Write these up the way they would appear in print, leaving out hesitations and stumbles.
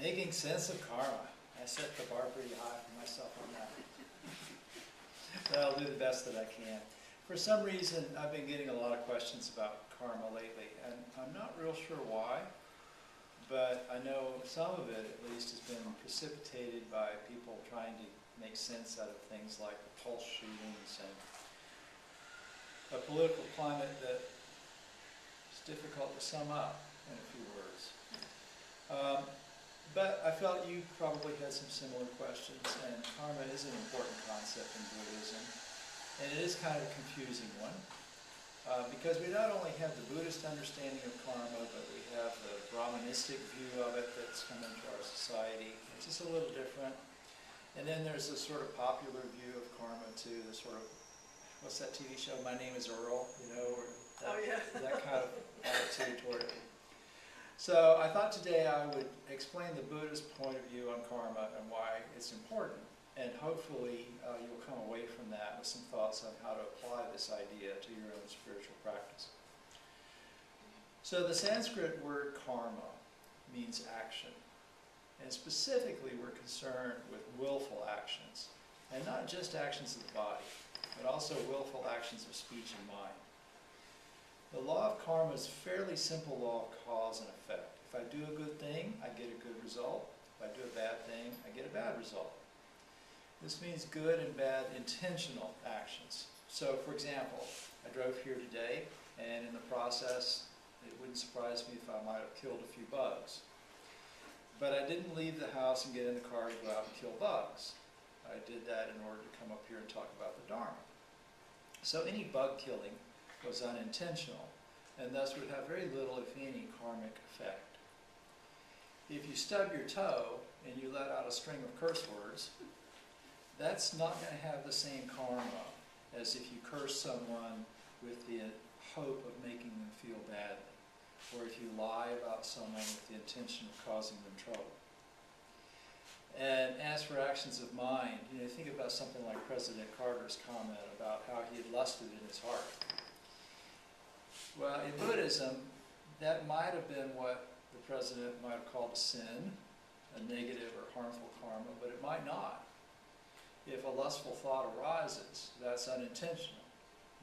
Making sense of karma. I set the bar pretty high for myself on that. But I'll do the best that I can. For some reason, I've been getting a lot of questions about karma lately, and I'm not real sure why, but I know some of it, at least, has been precipitated by people trying to make sense out of things like the pulse shootings and a political climate that is difficult to sum up in a few words. But I felt you probably had some similar questions, and karma is an important concept in Buddhism, and it is kind of a confusing one, because we not only have the Buddhist understanding of karma, but we have the Brahmanistic view of it that's come into our society, which is a little different. And then there's a sort of popular view of karma too, the sort of, what's that TV show, My Name is Earl, you know, or that, that kind of attitude toward it. So I thought today I would explain the Buddhist point of view on karma and why it's important, and hopefully you'll come away from that with some thoughts on how to apply this idea to your own spiritual practice. So the Sanskrit word karma means action, and specifically we're concerned with willful actions, and not just actions of the body, but also willful actions of speech and mind. The law of karma is a fairly simple law of cause and effect. If I do a good thing, I get a good result. If I do a bad thing, I get a bad result. This means good and bad intentional actions. So, for example, I drove here today, and in the process, it wouldn't surprise me if I might have killed a few bugs. But I didn't leave the house and get in the car to go out and kill bugs. I did that in order to come up here and talk about the Dharma. So any bug killing was unintentional, and thus would have very little, if any, karmic effect. If you stub your toe and you let out a string of curse words, that's not going to have the same karma as if you curse someone with the hope of making them feel badly, or if you lie about someone with the intention of causing them trouble. And as for actions of mind, you know, think about something like President Carter's comment about how he had lusted in his heart. Well, in Buddhism, that might have been what the president might have called a sin, a negative or harmful karma, but it might not. If a lustful thought arises, that's unintentional.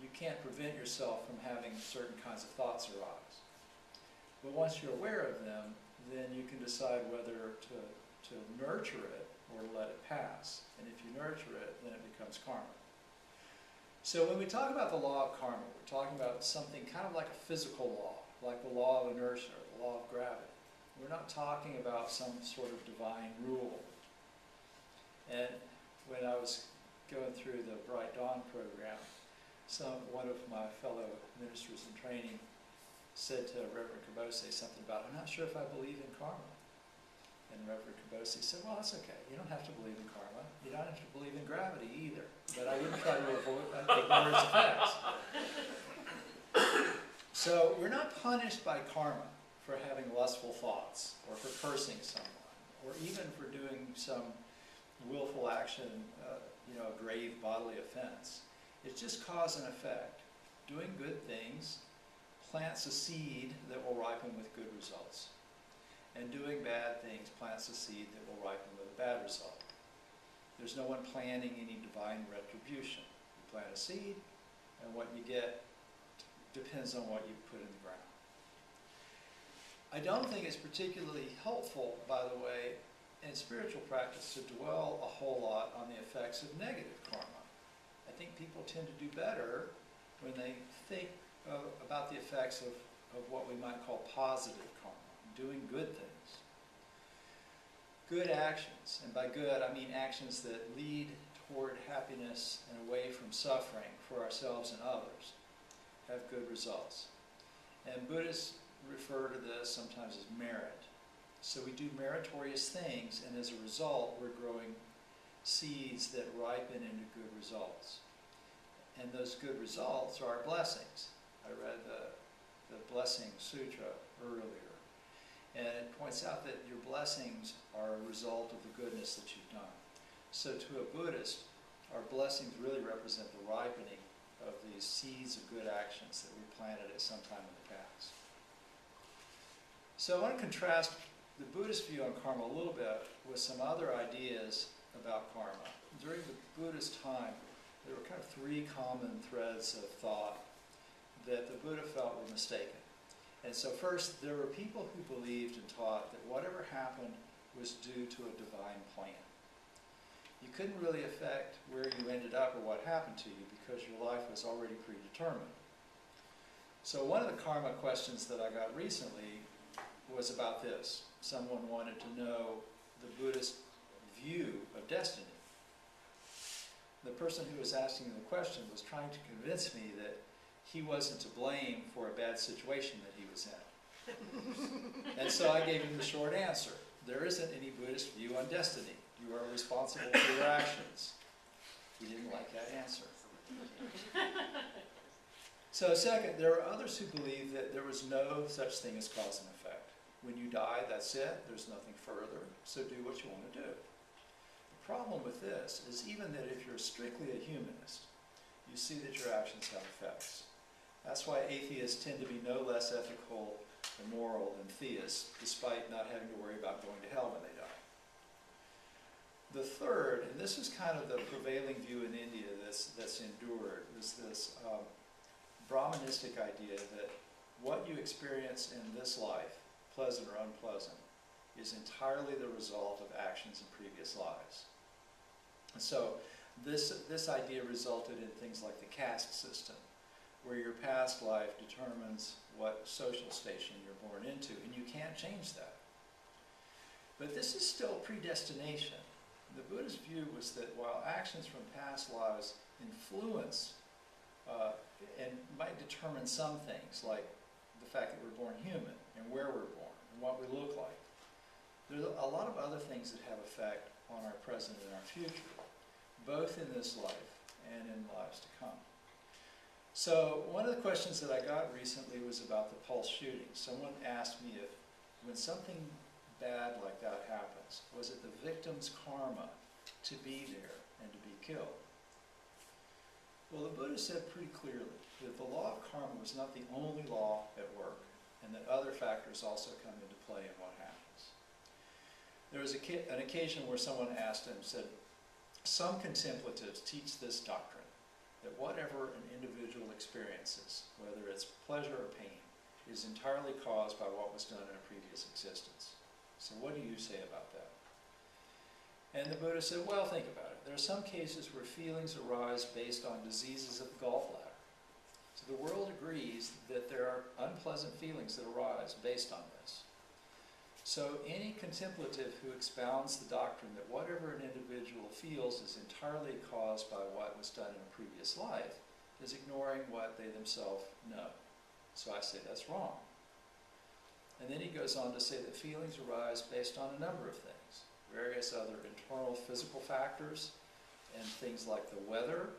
You can't prevent yourself from having certain kinds of thoughts arise. But once you're aware of them, then you can decide whether to nurture it or to let it pass. And if you nurture it, then it becomes karma. So when we talk about the law of karma, we're talking about something kind of like a physical law, like the law of inertia, the law of gravity. We're not talking about some sort of divine rule. And when I was going through the Bright Dawn program, one of my fellow ministers in training said to Reverend Kubata something about, I'm not sure if I believe in karma. And Reverend Kubata said, well, that's okay. You don't have to believe in karma. You don't have to believe in gravity either. But I wouldn't try to ignore its effects. So we're not punished by karma for having lustful thoughts, or for cursing someone, or even for doing some willful action, a grave bodily offense. It's just cause and effect. Doing good things plants a seed that will ripen with good results. And doing bad things plants a seed that will ripen with a bad result. There's no one planning any divine retribution. You plant a seed, and what you get depends on what you put in the ground. I don't think it's particularly helpful, by the way, in spiritual practice to dwell a whole lot on the effects of negative karma. I think people tend to do better when they think about the effects of what we might call positive karma, doing good things. Good actions, and by good I mean actions that lead toward happiness and away from suffering for ourselves and others, have good results. And Buddhists refer to this sometimes as merit. So we do meritorious things, and as a result we're growing seeds that ripen into good results. And those good results are our blessings. I read the Blessing Sutra earlier, and it points out that your blessings are a result of the goodness that you've done. So to a Buddhist, our blessings really represent the ripening of these seeds of good actions that we planted at some time in the past. So I want to contrast the Buddhist view on karma a little bit with some other ideas about karma. During the Buddhist time, there were kind of three common threads of thought that the Buddha felt were mistaken. And so first, there were people who believed and taught that whatever happened was due to a divine plan. You couldn't really affect where you ended up or what happened to you because your life was already predetermined. So one of the karma questions that I got recently was about this. Someone wanted to know the Buddhist view of destiny. The person who was asking the question was trying to convince me that he wasn't to blame for a bad situation that he was in. And so I gave him the short answer. There isn't any Buddhist view on destiny. You are responsible for your actions. He didn't like that answer. So second, there are others who believe that there was no such thing as cause and effect. When you die, that's it. There's nothing further. So do what you want to do. The problem with this is even that if you're strictly a humanist, you see that your actions have effects. That's why atheists tend to be no less ethical and moral than theists, despite not having to worry about going to hell when they die. The third, and this is kind of the prevailing view in India that's endured, is this Brahmanistic idea that what you experience in this life, pleasant or unpleasant, is entirely the result of actions in previous lives. And so this idea resulted in things like the caste system, where your past life determines what social station you're born into, and you can't change that. But this is still predestination. The Buddhist view was that while actions from past lives influence and might determine some things, like the fact that we're born human and where we're born and what we look like, there's a lot of other things that have effect on our present and our future, both in this life and in lives to come. So one of the questions that I got recently was about the Pulse shooting. Someone asked me if when something bad like that happens, was it the victim's karma to be there and to be killed? Well, the Buddha said pretty clearly that the law of karma was not the only law at work, and that other factors also come into play in what happens. There was an occasion where someone asked him, said, some contemplatives teach this doctrine, that whatever an individual experiences, whether it's pleasure or pain, is entirely caused by what was done in a previous existence. So what do you say about that? And the Buddha said, well, think about it. There are some cases where feelings arise based on diseases of the gallbladder. So the world agrees that there are unpleasant feelings that arise based on this. So any contemplative who expounds the doctrine that whatever an individual feels is entirely caused by what was done in a previous life is ignoring what they themselves know. So I say that's wrong. And then he goes on to say that feelings arise based on a number of things, various other internal physical factors, and things like the weather,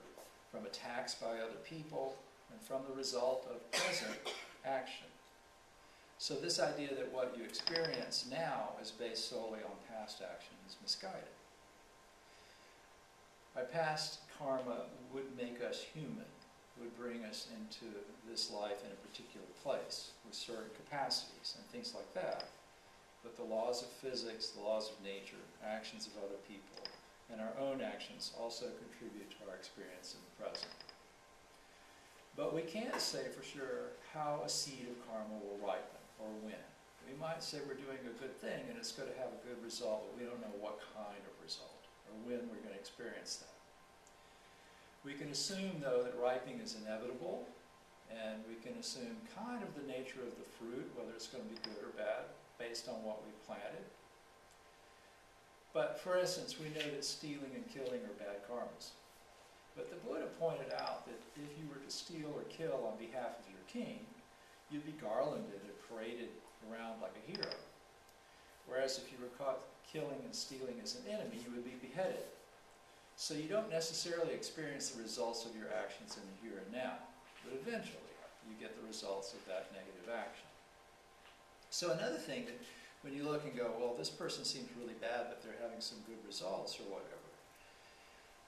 from attacks by other people, and from the result of present action. So this idea that what you experience now is based solely on past action is misguided. By past karma would make us human, would bring us into this life in a particular place with certain capacities and things like that. But the laws of physics, the laws of nature, actions of other people, and our own actions also contribute to our experience in the present. But we can't say for sure how a seed of karma will ripen or when. We might say we're doing a good thing and it's going to have a good result, but we don't know what kind of result or when we're going to experience that. We can assume, though, that ripening is inevitable, and we can assume kind of the nature of the fruit, whether it's going to be good or bad, based on what we've planted. But for instance, we know that stealing and killing are bad karmas. But the Buddha pointed out that if you were to steal or kill on behalf of your king, you'd be garlanded and paraded around like a hero. Whereas if you were caught killing and stealing as an enemy, you would be beheaded. So you don't necessarily experience the results of your actions in the here and now, but eventually you get the results of that negative action. So another thing that when you look and go, well, this person seems really bad, but they're having some good results or whatever,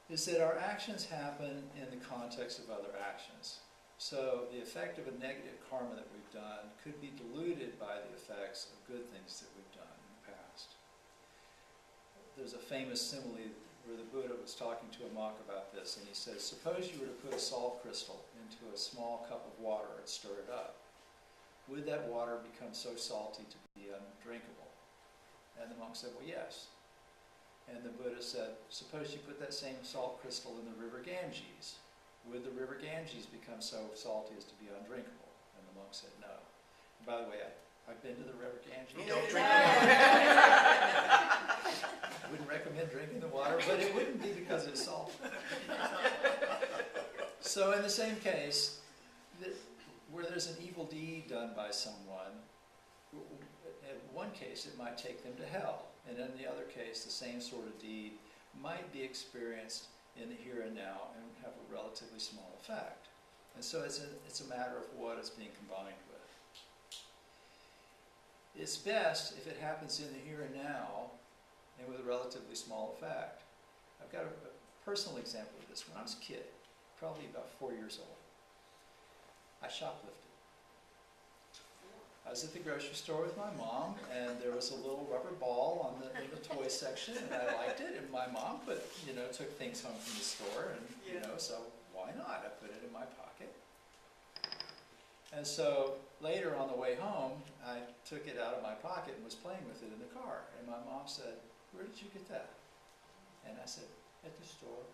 is that our actions happen in the context of other actions. So the effect of a negative karma that we've done could be diluted by the effects of good things that we've done in the there's a famous simile where the Buddha was talking to a monk about this, and he says, suppose you were to put a salt crystal into a small cup of water and stir it up. Would that water become so salty to be undrinkable? And the monk said, well, yes. And the Buddha said, suppose you put that same salt crystal in the river Ganges. Would the river Ganges become so salty as to be undrinkable? And the monk said, no. And by the way, I've been to the river Ganges. Don't drink the water. Wouldn't recommend drinking the water, but it wouldn't be because it's salty. So in the same case, where there's an evil deed done by someone, in one case it might take them to hell, and in the other case the same sort of deed might be experienced in the here and now and have a relatively small effect. And so it's a matter of what it's being combined with. It's best if it happens in the here and now and with a relatively small effect. I've got a personal example of this. When I was a kid, probably about 4 years old, I shoplifted. I was at the grocery store with my mom, and there was a little rubber ball in the toy section, and I liked it, and my mom took things home from the store, and so why not? I put it in my pocket. And so later on the way home, I took it out of my pocket and was playing with it in the car, and my mom said, "Where did you get that?" And I said, "At the store."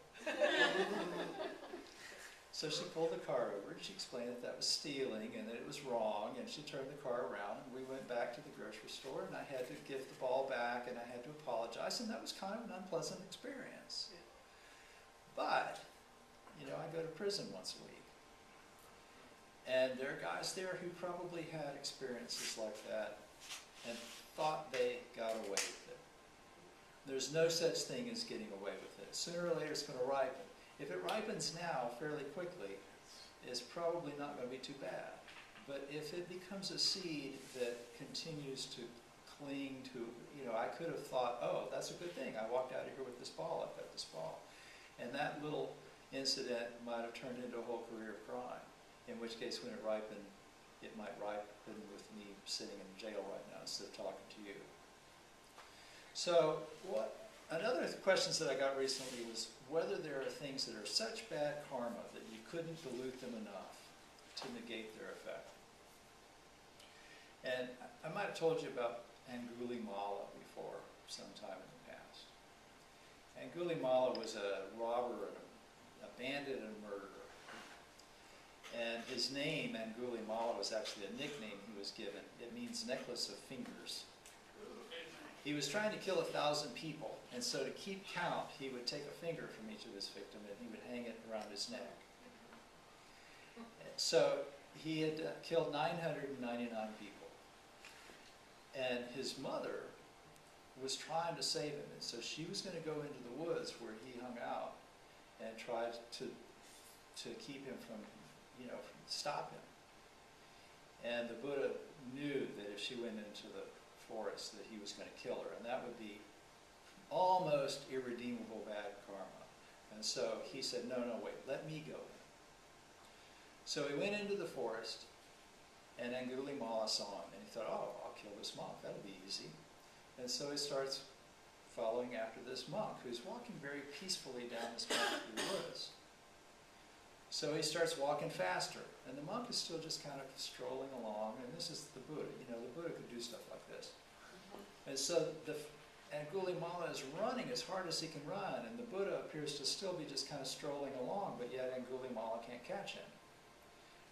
So she pulled the car over, and she explained that that was stealing and that it was wrong, and she turned the car around, and we went back to the grocery store, and I had to give the ball back, and I had to apologize, and that was kind of an unpleasant experience. But, I go to prison once a week, and there are guys there who probably had experiences like that and thought they got away with it. There's no such thing as getting away with it. Sooner or later it's going to ripen. If it ripens now fairly quickly, it's probably not going to be too bad. But if it becomes a seed that continues to cling to, I could have thought, oh, that's a good thing. I walked out of here with this ball. I've got this ball. And that little incident might have turned into a whole career of crime, in which case when it ripened, it might ripen with me sitting in jail right now instead of talking to you. So another questions that I got recently was whether there are things that are such bad karma that you couldn't dilute them enough to negate their effect. And I might have told you about Angulimala before, sometime in the past. Angulimala was a robber, a bandit, and a murderer. And his name, Angulimala, was actually a nickname he was given. It means necklace of fingers. He was trying to kill 1,000 people, and so to keep count, he would take a finger from each of his victims and he would hang it around his neck. So he had killed 999 people. And his mother was trying to save him, and so she was going to go into the woods where he hung out and try to keep him from stop him. And the Buddha knew that if she went into the forest that he was going to kill her, and that would be almost irredeemable bad karma. And so he said, no, wait, let me go in. So he went into the forest, and Angulimala saw him, and he thought, oh, I'll kill this monk, that'll be easy. And so he starts following after this monk, who's walking very peacefully down this path through the woods. So he starts walking faster, and the monk is still just kind of strolling along, and this is the Buddha. The Buddha could do stuff like this. And so Angulimala is running as hard as he can run, and the Buddha appears to still be just kind of strolling along, but yet Angulimala can't catch him.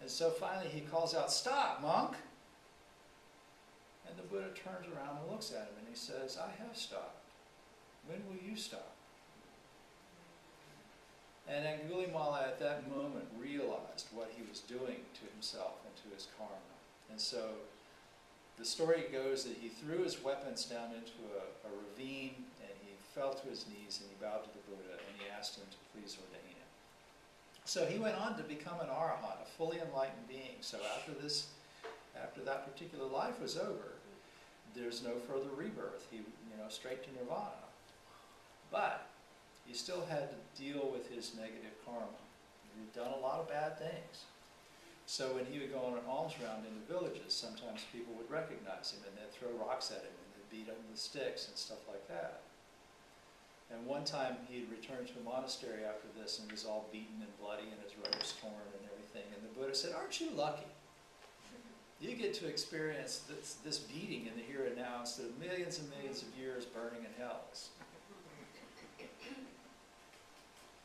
And so finally he calls out, "Stop, monk!" And the Buddha turns around and looks at him, and he says, "I have stopped. When will you stop?" And Angulimala at that moment realized what he was doing to himself and to his karma. And so the story goes that he threw his weapons down into a ravine, and he fell to his knees, and he bowed to the Buddha, and he asked him to please ordain him. So he went on to become an arahant, a fully enlightened being. So after that particular life was over, there's no further rebirth. He, straight to nirvana. But he still had to deal with his negative karma. He'd done a lot of bad things. So when he would go on an alms round in the villages, sometimes people would recognize him, and they'd throw rocks at him, and they'd beat him with sticks and stuff like that. And one time he had returned to a monastery after this and was all beaten and bloody and his robes torn and everything. And the Buddha said, "Aren't you lucky? You get to experience this beating in the here and now instead of millions and millions of years burning in hells."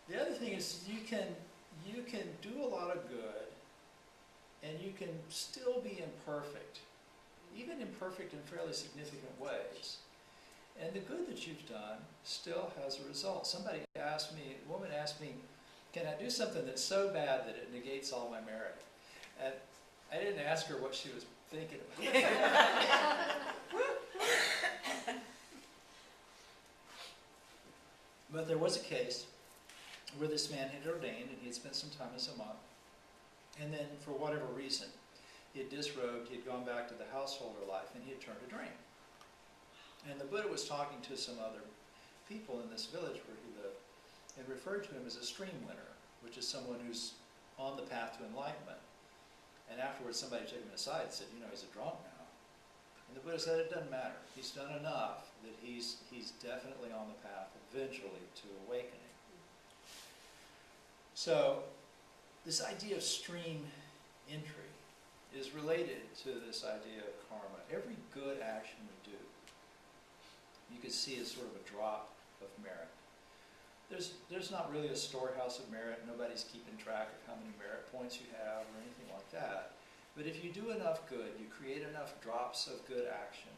The other thing is you can do a lot of good and you can still be imperfect, even imperfect in fairly significant ways. And the good that you've done still has a result. A woman asked me, "Can I do something that's so bad that it negates all my merit?" And I didn't ask her what she was thinking about. But there was a case where this man had ordained and he had spent some time as a monk. And then, for whatever reason, he had disrobed, he had gone back to the householder life, and he had turned to drink. And the Buddha was talking to some other people in this village where he lived and referred to him as a stream winner, which is someone who's on the path to enlightenment. And afterwards somebody took him aside and said, "You know, he's a drunk now." And the Buddha said, "It doesn't matter. He's done enough that he's definitely on the path eventually to awakening." So this idea of stream entry is related to this idea of karma. Every good action we do, you could see as sort of a drop of merit. There's not really a storehouse of merit. Nobody's keeping track of how many merit points you have or anything like that. But if you do enough good, you create enough drops of good action,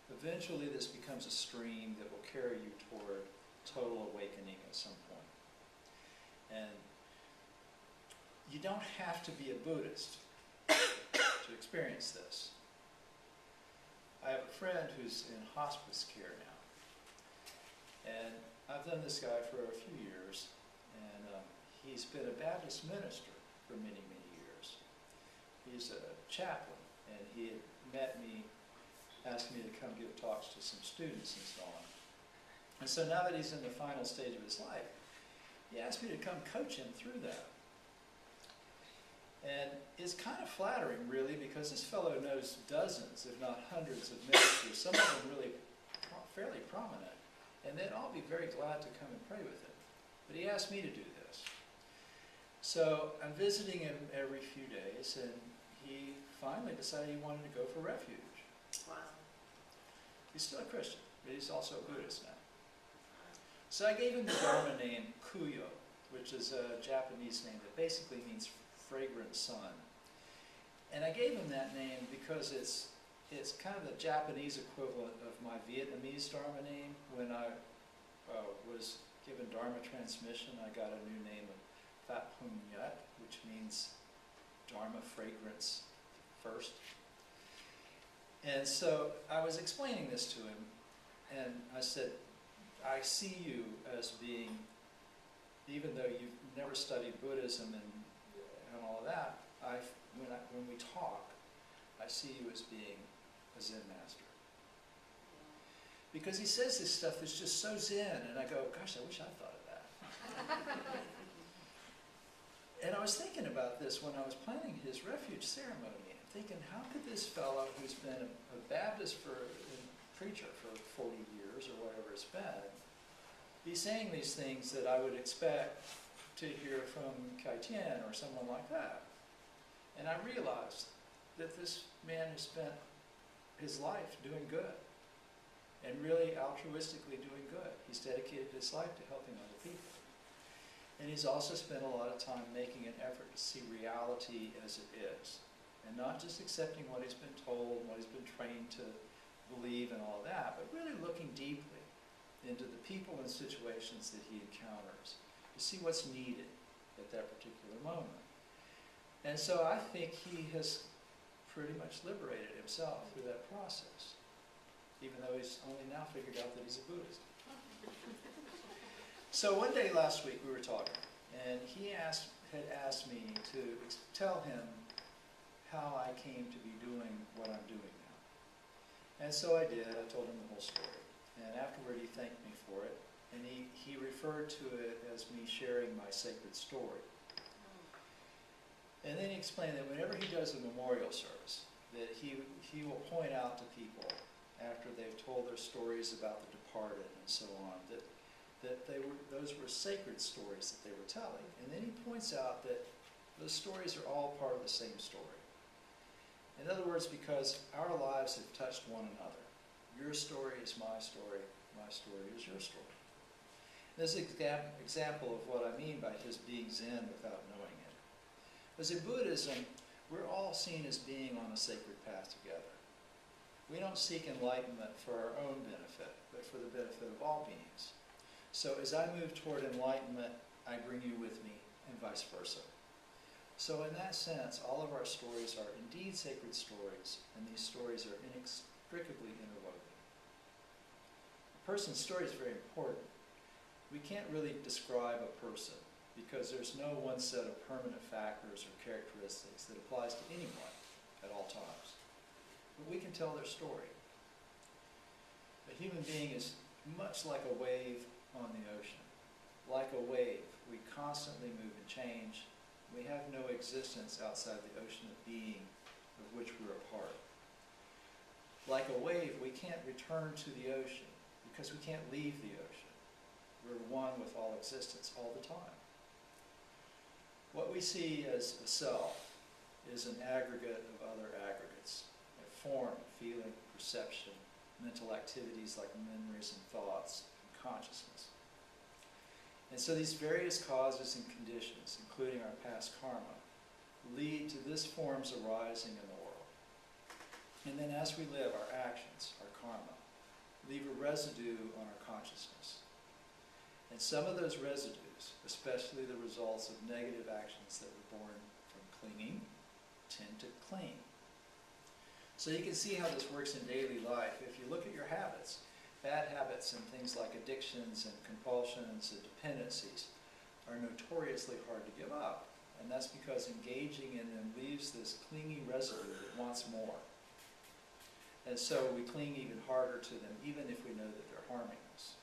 eventually this becomes a stream that will carry you toward total awakening at some point. And you don't have to be a Buddhist to experience this. I have a friend who's in hospice care now. And I've known this guy for a few years, and he's been a Baptist minister for many, many years. He's a chaplain, and he had met me, asked me to come give talks to some students and so on. And so now that he's in the final stage of his life, he asked me to come coach him through that. And it's kind of flattering, really, because this fellow knows dozens, if not hundreds, of ministers, some of them really fairly prominent. And they'd all be very glad to come and pray with him. But he asked me to do this. So I'm visiting him every few days, and he finally decided he wanted to go for refuge. Wow. He's still a Christian, but he's also a Buddhist now. So I gave him the Dharma name Kuyo, which is a Japanese name that basically means fragrant sun. And I gave him that name because it's kind of the Japanese equivalent of my Vietnamese Dharma name. When I was given Dharma transmission, I got a new name of Phat Hung Nyat, which means Dharma fragrance first. And so I was explaining this to him, and I said, I see you as being, even though you've never studied Buddhism and all of that, when we talk, I see you as being a Zen master. Because he says this stuff that's just so Zen, and I go, gosh, I wish I thought of that. And I was thinking about this when I was planning his refuge ceremony, and thinking, how could this fellow who's been a Baptist preacher for 40 years, or whatever it's been, be saying these things that I would expect to hear from Thien or someone like that? And I realized that this man has spent his life doing good, and really altruistically doing good. He's dedicated his life to helping other people. And he's also spent a lot of time making an effort to see reality as it is, and not just accepting what he's been told, what he's been trained to believe and all of that, but really looking deeply into the people and situations that he encounters to see what's needed at that particular moment. And so I think he has pretty much liberated himself through that process, even though he's only now figured out that he's a Buddhist. So one day last week we were talking, and he had asked me to tell him how I came to be doing what I'm doing now. And so I did. I told him the whole story. And afterward he thanked me for it, and he referred to it as me sharing my sacred story. And then he explained that whenever he does a memorial service, that he will point out to people after they've told their stories about the departed and so on, that that those were sacred stories that they were telling. And then he points out that those stories are all part of the same story. In other words, because our lives have touched one another. Your story is my story is your story. This is an example of what I mean by just being Zen without knowing it. Because in Buddhism, we're all seen as being on a sacred path together. We don't seek enlightenment for our own benefit, but for the benefit of all beings. So as I move toward enlightenment, I bring you with me, and vice versa. So in that sense, all of our stories are indeed sacred stories, and these stories are inextricably interwoven. A person's story is very important. We can't really describe a person because there's no one set of permanent factors or characteristics that applies to anyone at all times. But we can tell their story. A human being is much like a wave on the ocean. Like a wave, we constantly move and change. We have no existence outside the ocean of being of which we're a part. Like a wave, we can't return to the ocean because we can't leave the ocean. We're one with all existence all the time. What we see as a self is an aggregate of other aggregates, a form, feeling, perception, mental activities like memories and thoughts, and consciousness. And so these various causes and conditions, including our past karma, lead to this form's arising in the world. And then as we live, our actions, our karma, leave a residue on our consciousness. And some of those residues, especially the results of negative actions that were born from clinging, tend to cling. So you can see how this works in daily life. If you look at your habits, bad habits and things like addictions and compulsions and dependencies are notoriously hard to give up. And that's because engaging in them leaves this clingy residue that wants more. And so we cling even harder to them, even if we know that they're harming us.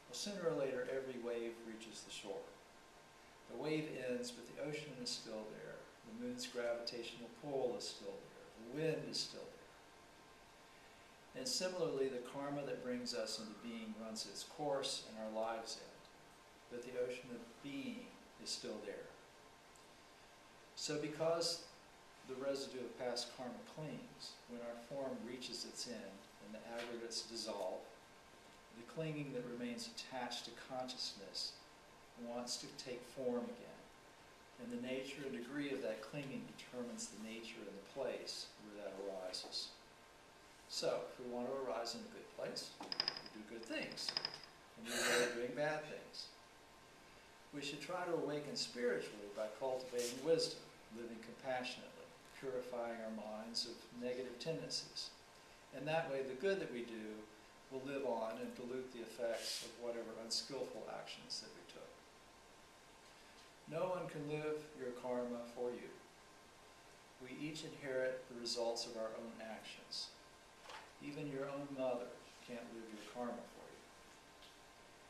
Well, sooner or later, every wave reaches the shore. The wave ends, but the ocean is still there. The moon's gravitational pull is still there. The wind is still there. And similarly, the karma that brings us into being runs its course and our lives end. But the ocean of being is still there. So because the residue of past karma clings, when our form reaches its end and the aggregates dissolve, the clinging that remains attached to consciousness wants to take form again. And the nature and degree of that clinging determines the nature and the place where that arises. So, if we want to arise in a good place, we do good things. And we avoid doing bad things. We should try to awaken spiritually by cultivating wisdom, living compassionately, purifying our minds of negative tendencies. And that way, the good that we do will live on and dilute the effects of whatever unskillful actions that we took. No one can live your karma for you. We each inherit the results of our own actions. Even your own mother can't live your karma for you.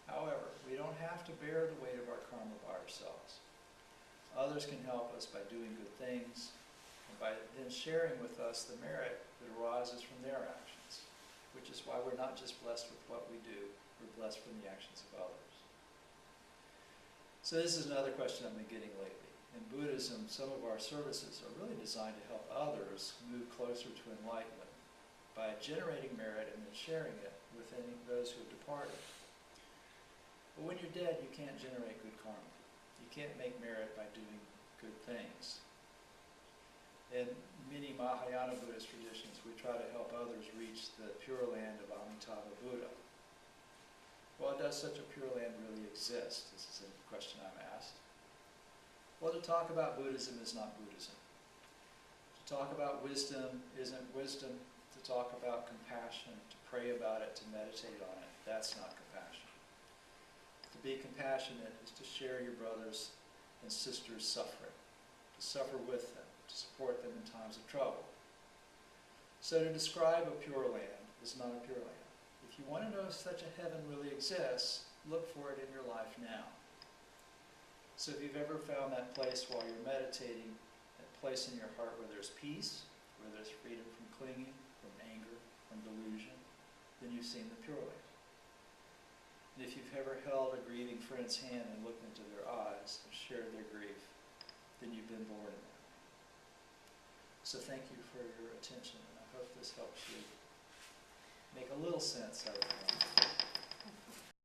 However, we don't have to bear the weight of our karma by ourselves. Others can help us by doing good things and by then sharing with us the merit that arises from their actions, which is why we're not just blessed with what we do, we're blessed from the actions of others. So this is another question I've been getting lately. In Buddhism, some of our services are really designed to help others move closer to enlightenment by generating merit and then sharing it with those who have departed. But when you're dead, you can't generate good karma. You can't make merit by doing good things. In many Mahayana Buddhist traditions, we try to help others reach the pure land of Amitabha Buddha. Well, does such a pure land really exist? This is a question I'm asked. Well, to talk about Buddhism is not Buddhism. To talk about wisdom isn't wisdom. To talk about compassion, to pray about it, to meditate on it, that's not compassion. To be compassionate is to share your brothers and sisters' suffering, to suffer with them, to support them in times of trouble. So to describe a pure land is not a pure land. If you want to know if such a heaven really exists, look for it in your life now. So if you've ever found that place while you're meditating, that place in your heart where there's peace, where there's freedom from clinging, from anger, from delusion, then you've seen the pure land. And if you've ever held a grieving friend's hand and looked into their eyes and shared their grief, then you've been born in that way. So thank you for your attention, and I hope this helps you make a little sense out of it.